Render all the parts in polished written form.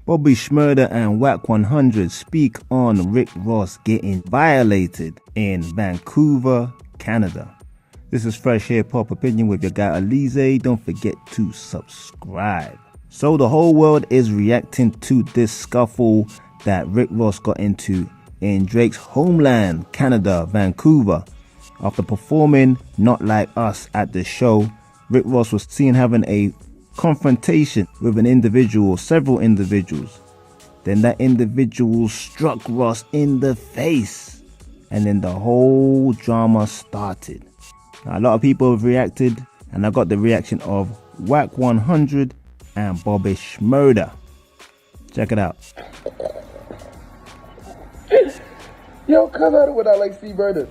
Bobby Shmurda and Whack 100 speak on Rick Ross getting violated in Vancouver, Canada. This is Fresh Hip Hop Opinion with your guy Alize. Don't forget to subscribe. So the whole world is reacting to this scuffle that Rick Ross got into in Drake's homeland, Canada, Vancouver. After performing Not Like Us at the show, Rick Ross was seen having a confrontation with an individual, several individuals. Then that individual struck Ross in the face, and then the whole drama started. Now, a lot of people have reacted, and I got the reaction of Whack 100 and Bobby Shmurda. Check it out. Yo, cuz I don't want like see murder.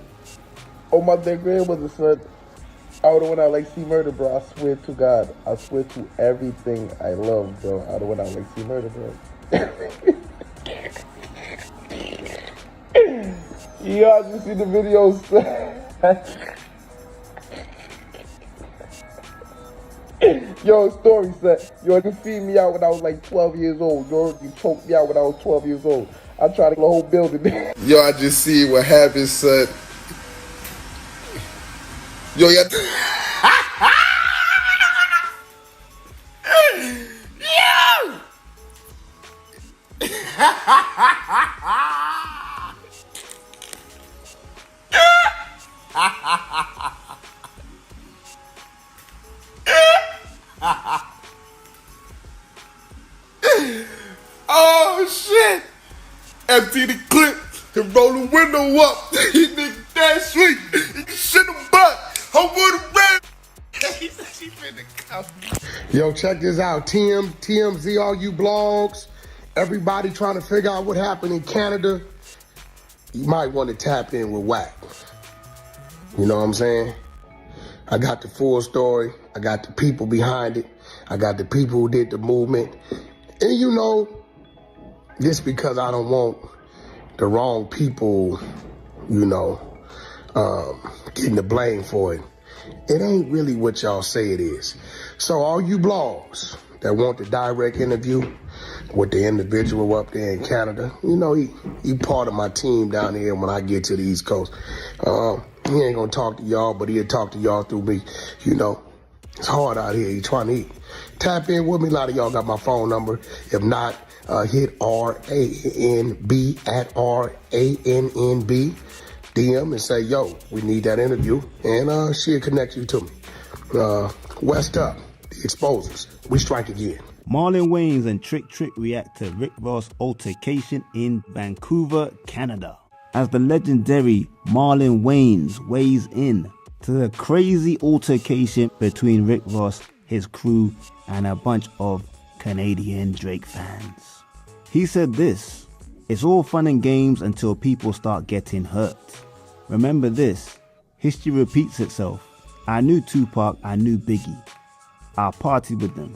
Oh, my dead grandmother, son. I don't want like see murder, bro. I swear to God. I swear to everything I love, bro. I don't want like see murder, bro. Yo, I just see the videos. Yo, story set. Yo, you feed me out when I was like 12 years old. Yo, you choked me out when I was 12 years old. I tried to get the whole building. Yo, I just see what happened, son. Yo, yeah. Oh shit! Empty the clip and roll the window up. He nigga that sweet. He can shit him butt. I would've ran. He said she finna come. Yo, check this out. TMZ, all you blogs, everybody trying to figure out what happened in Canada. You might want to tap in with Whack. You know what I'm saying? I got the full story. I got the people behind it. I got the people who did the movement. And you know, just because I don't want the wrong people, you know, getting the blame for it, it ain't really what y'all say it is. So all you blogs that want the direct interview with the individual up there in Canada, you know, he part of my team down here when I get to the East Coast. He ain't gonna talk to y'all, but he'll talk to y'all through me. You know, it's hard out here. He's trying to eat. Tap in with me. A lot of y'all got my phone number. If not, hit RANB at RANNB. DM and say, yo, we need that interview. And she'll connect you to me. West up, the exposers. We strike again. Marlon Wayans and Trick react to Rick Ross altercation in Vancouver, Canada. As the legendary Marlon Wayans weighs in to the crazy altercation between Rick Ross, his crew, and a bunch of Canadian Drake fans. He said this: "It's all fun and games until people start getting hurt. Remember this, history repeats itself. I knew Tupac, I knew Biggie. I partied with them,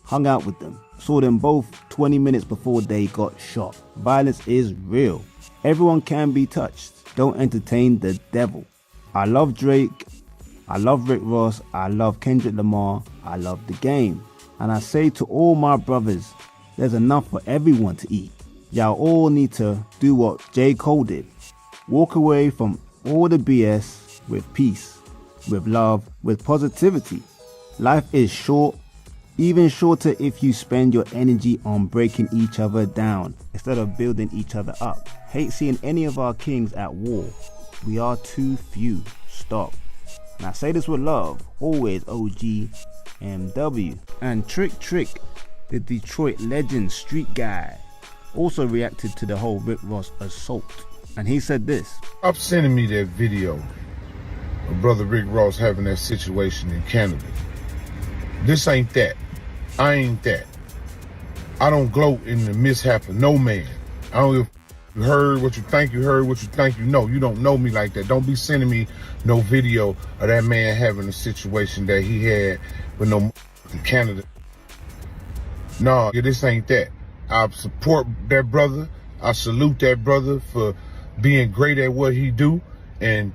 hung out with them, saw them both 20 minutes before they got shot. Violence is real. Everyone can be touched. Don't entertain the devil. I love Drake, I love Rick Ross, I love Kendrick Lamar, I love the game. And I say to all my brothers, there's enough for everyone to eat. Y'all all need to do what J. Cole did. Walk away from all the BS with peace, with love, with positivity. Life is short, even shorter if you spend your energy on breaking each other down instead of building each other up. Hate seeing any of our kings at war. We are too few. Stop." And I say this with love, always OG MW. And Trick, the Detroit legend street guy, also reacted to the whole Rick Ross assault. And he said this: "Stop sending me that video of Brother Rick Ross having that situation in Canada. This ain't that. I ain't that. I don't gloat in the mishap of no man. I don't give you heard what you think you heard, what you think you know. You don't know me like that. Don't be sending me no video of that man having a situation that he had with no in Canada. No, this ain't that. I support that brother. I salute that brother for being great at what he do, and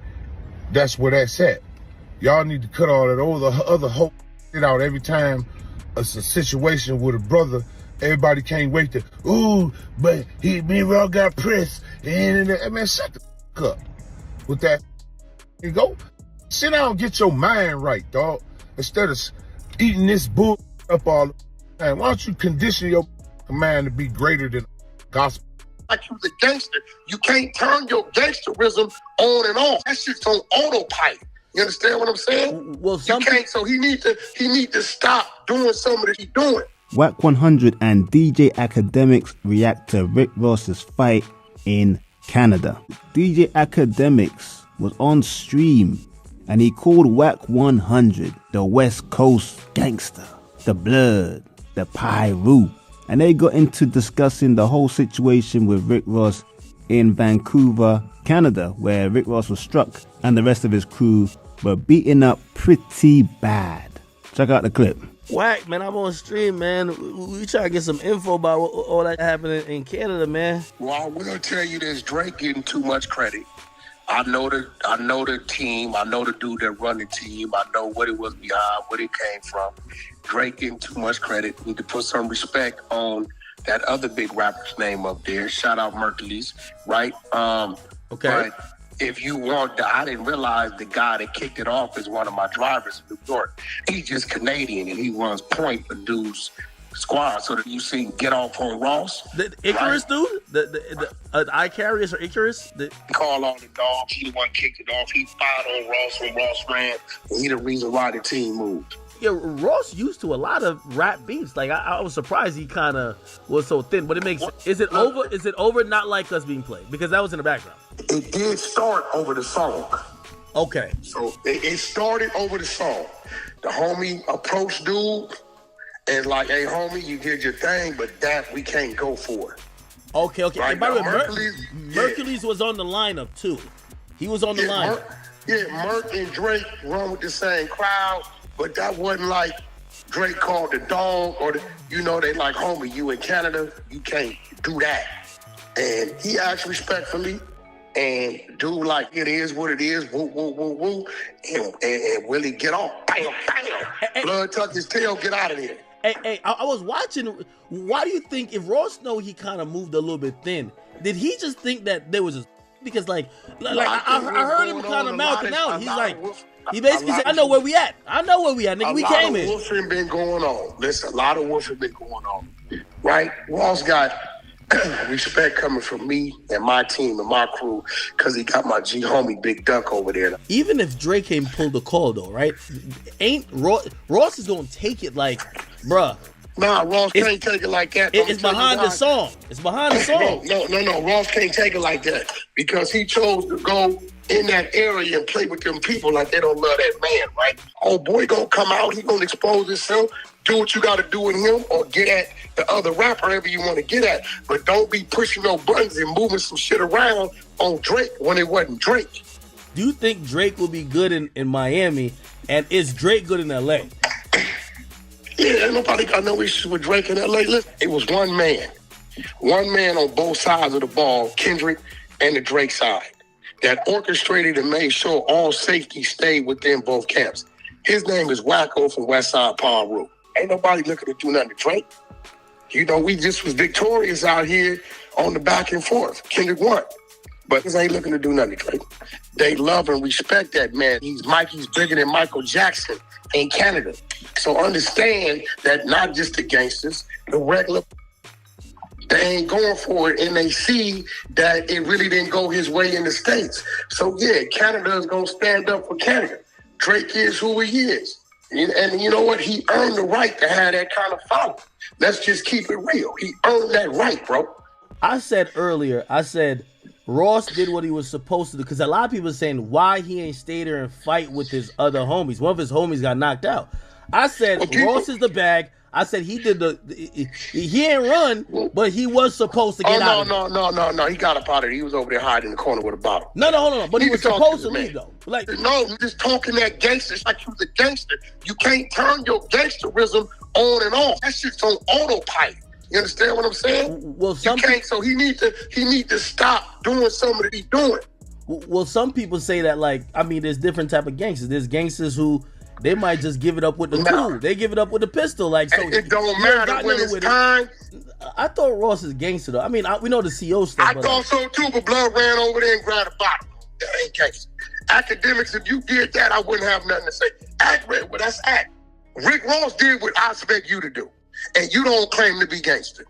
that's where that's at. Y'all need to cut all that other hope out every time it's a situation with a brother Everybody can't wait to, ooh, but me and Raw got pressed. And man, shut the fuck up with that. You go sit down and get your mind right, dog. Instead of eating this bull up all the time, why don't you condition your mind to be greater than gospel? Like you was a gangster, you can't turn your gangsterism on and off. That shit's on autopilot. You understand what I'm saying? Well, you can't. So he need to stop doing some of that he's doing. Whack 100 and DJ Academics react to Rick Ross's fight in Canada. DJ Academics was on stream and he called Whack 100 the West Coast gangster, the blood, the pyro. And they got into discussing the whole situation with Rick Ross in Vancouver, Canada, where Rick Ross was struck and the rest of his crew were beaten up pretty bad. Check out the clip. Whack, man, I'm on stream, man. We try to get some info about all that happening in Canada, man. Well, I will tell you this: Drake getting too much credit. I know the team. I know the dude that run the team. I know what it was behind, where it came from. Drake getting too much credit. Need to put some respect on that other big rapper's name up there. Shout out Mercules, right? Okay. But if you want, I didn't realize the guy that kicked it off is one of my drivers in New York. He's just Canadian and he runs point for dude's squad. So that you see Get Off on Ross. The Icarus, right? Dude? The Icarius or Icarus? He called on the dog. He the one kicked it off. He fired on Ross when Ross ran. And he the reason why the team moved. Yeah, Ross used to a lot of rap beats. Like I was surprised he kind of was so thin, but it makes sense. Is it over? Is it over? Not Like Us being played because that was in the background. It did start over the song. Okay. So it started over the song. The homie approached dude and like, hey homie, you did your thing, but that we can't go for it. Okay. Right? And by the way, Mercules was on the lineup too. He was on the lineup. Merc and Drake run with the same crowd. But that wasn't like Drake called the dog or they like, homie, you in Canada, you can't do that. And he asked respectfully, and dude like, it is what it is, woo, woo, woo, woo, and Willie get off, bam, bam. Blood tuck his tail, get out of there. Hey, I was watching. Why do you think if Ross know he kind of moved a little bit thin, did he just think that there was a, because I heard him kind of mouthing out. He's like, he basically said, I know where we at. Nigga, we came in. A lot of woofing been going on. Listen, a lot of woofing been going on. Right? Ross got respect coming from me and my team and my crew because he got my G homie Big Duck over there. Even if Drake ain't pulled the call though, right? Ain't Ross is gonna take it like, bruh. Nah, Ross can't take it like that. It's behind the song. It's behind the song. No. Ross can't take it like that because he chose to go in that area and play with them people like they don't love that man, right? Oh, boy gonna come out. He gonna expose himself. Do what you gotta do with him or get at the other rapper, whoever you want to get at. But don't be pushing no buttons and moving some shit around on Drake when it wasn't Drake. Do you think Drake will be good in Miami? And is Drake good in LA? Yeah, ain't nobody got no issues with Drake in LA. Listen, it was one man on both sides of the ball, Kendrick and the Drake side, that orchestrated and made sure all safety stayed within both camps. His name is Wacko from Westside Paru. Ain't nobody looking to do nothing to Drake. You know, we just was victorious out here on the back and forth. Kendrick won. But this ain't looking to do nothing to Drake. They love and respect that man. He's bigger than Michael Jackson in Canada. So understand that not just the gangsters, the regular, they ain't going for it, and they see that it really didn't go his way in the States. So yeah, Canada is gonna stand up for Canada. Drake is who he is. And you know what? He earned the right to have that kind of following. Let's just keep it real. He earned that right, bro. I said earlier, Ross did what he was supposed to do, because a lot of people are saying why he ain't stayed there and fight with his other homies. One of his homies got knocked out. I said Ross is the bag. I said he did he ain't run, but he was supposed to get out. No. He got up out of it. He was over there hiding in the corner with a bottle. No. But he was supposed to leave though. Like, no, you just talking that gangster. It's like you was a gangster. You can't turn your gangsterism on and off. That shit's on autopilot. You understand what I'm saying? Well, you can't. So he need to stop doing some of that he's doing. Well, some people say that, like, I mean, there's different type of gangsters. There's gangsters who they might just give it up with the tool. They give it up with the pistol. Like, so it don't matter when it's time. I thought Ross is gangster though. I mean, we know the CO stuff. I thought so too, but Blood ran over there and grabbed a bottle. That ain't gangster. Academics, if you did that, I wouldn't have nothing to say. Well, that's act. Rick Ross did what I expect you to do, and you don't claim to be gangster.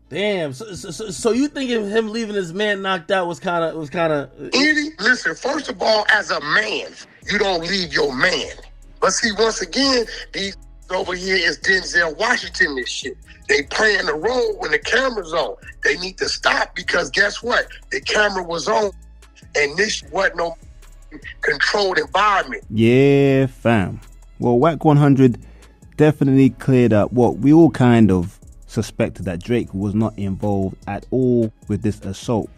Damn. So you think him leaving his man knocked out was kind of? Eddie, listen. First of all, as a man, you don't leave your man. But see, once again, these over here is Denzel Washington. This shit. They playing the role when the camera's on. They need to stop because guess what? The camera was on, and this wasn't no controlled environment. Yeah, fam. Well, Whack 100 definitely cleared up what we all kind of suspected, that Drake was not involved at all with this assault.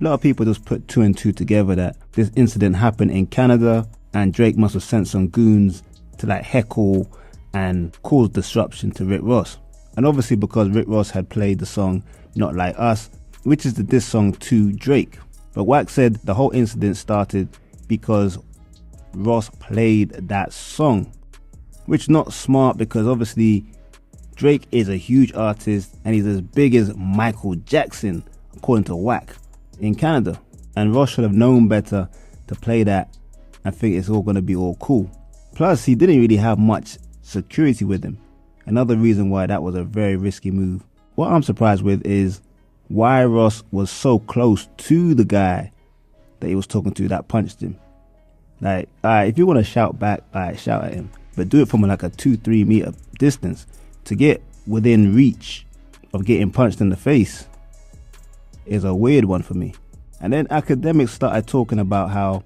A lot of people just put two and two together that this incident happened in Canada and Drake must have sent some goons to like heckle and cause disruption to Rick Ross. And obviously because Rick Ross had played the song Not Like Us, which is the diss song to Drake. But Whack said the whole incident started because Ross played that song, which is not smart because obviously Drake is a huge artist and he's as big as Michael Jackson, according to Whack, in Canada. And Ross should have known better to play that and think it's all going to be all cool. Plus, he didn't really have much security with him. Another reason why that was a very risky move. What I'm surprised with is why Ross was so close to the guy that he was talking to that punched him. Like, alright, if you want to shout back, alright, shout at him. But do it from like a 2-3 meter distance. To get within reach of getting punched in the face is a weird one for me. And then academics started talking about how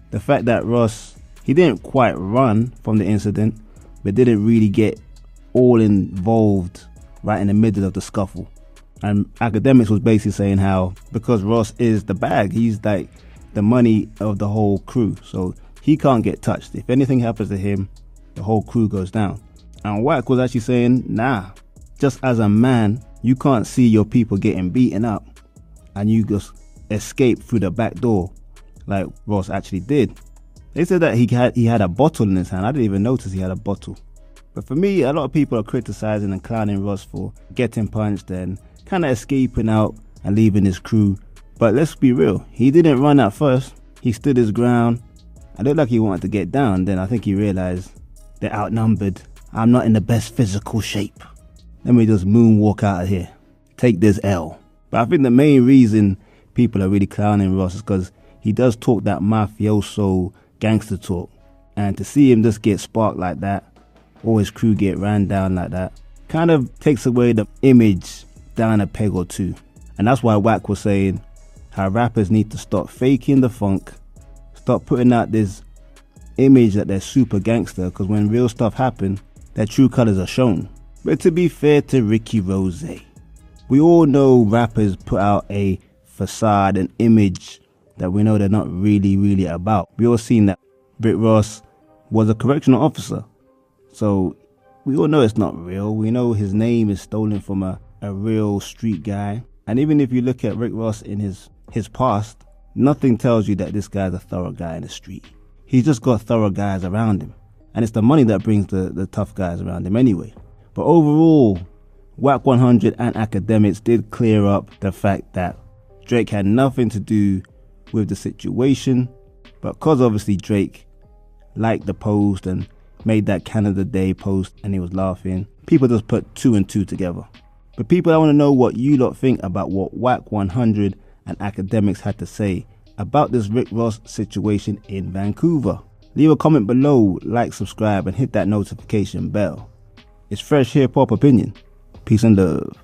the fact that Ross, he didn't quite run from the incident, but didn't really get all involved right in the middle of the scuffle. And academics was basically saying how because Ross is the bag, he's like the money of the whole crew, so he can't get touched. If anything happens to him, the whole crew goes down. And Whack was actually saying, nah, just as a man, you can't see your people getting beaten up and you just escape through the back door like Ross actually did. They said that he had a bottle in his hand. I didn't even notice he had a bottle. But for me, a lot of people are criticizing and clowning Ross for getting punched and kind of escaping out and leaving his crew. But let's be real, he didn't run at first. He stood his ground. I looked like he wanted to get down. Then I think he realized they're outnumbered. I'm not in the best physical shape. Let me just moonwalk out of here. Take this L. But I think the main reason people are really clowning Ross is because he does talk that mafioso gangster talk. And to see him just get sparked like that, or his crew get ran down like that, kind of takes away the image down a peg or two. And that's why Whack was saying how rappers need to stop faking the funk, stop putting out this image that they're super gangster, because when real stuff happens, their true colors are shown. But to be fair to Ricky Rose, we all know rappers put out a facade, an image that we know they're not really about. We all seen that Rick Ross was a correctional officer, so we all know it's not real. We know his name is stolen from a real street guy. And even if you look at Rick Ross in his past, nothing tells you that this guy's a thorough guy in the street. He's just got thorough guys around him. And it's the money that brings the tough guys around him anyway. But overall, Whack 100 and academics did clear up the fact that Drake had nothing to do with the situation. But because obviously Drake liked the post and made that Canada Day post and he was laughing, people just put two and two together. But people, I want to know what you lot think about what Whack 100 and academics had to say about this Rick Ross situation in Vancouver. Leave a comment below, like, subscribe, and hit that notification bell. It's fresh hip hop opinion. Peace and love.